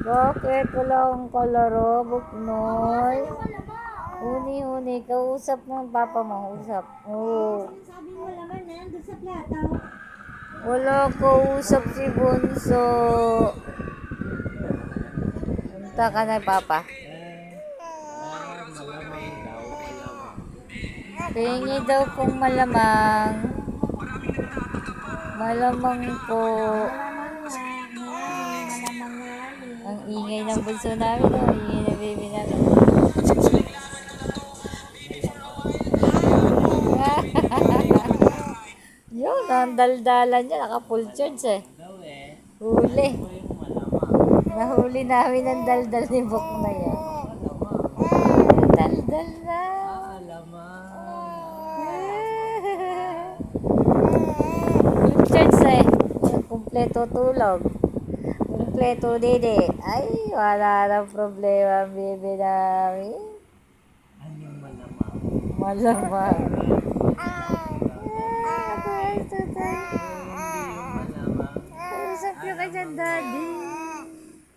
Bakit wala akong kalaro, Buknoy? Huni-huni, kausap mo ang papa mo, usap. Oh. Sabi mo naman na, doon sa plato. Wala kausap si Bunso. Punta ka na, papa. Tingi daw kung malamang. Malamang po. Ang ingay ng bunso namin, oh. Ang ingay ng baby namin. Yun, ang daldalan niya, naka-full charge eh. Huli. Nahuli namin ang daldal ni Bok na yan. Daldal na. Full charge eh. Kumpleto tulog. Kumpleto dede. Ay, wala nang problema ang baby namin. Malamang. Usap nyo ka dyan, daddy.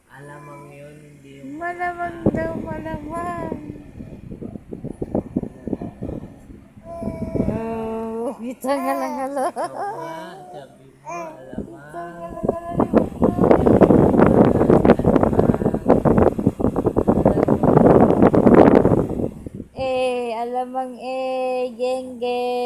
Alamang yun, hindi yung Malamang daw, malamang. Oh, kita nga lang halo. sabi mo, alamang. Alamang geng geng.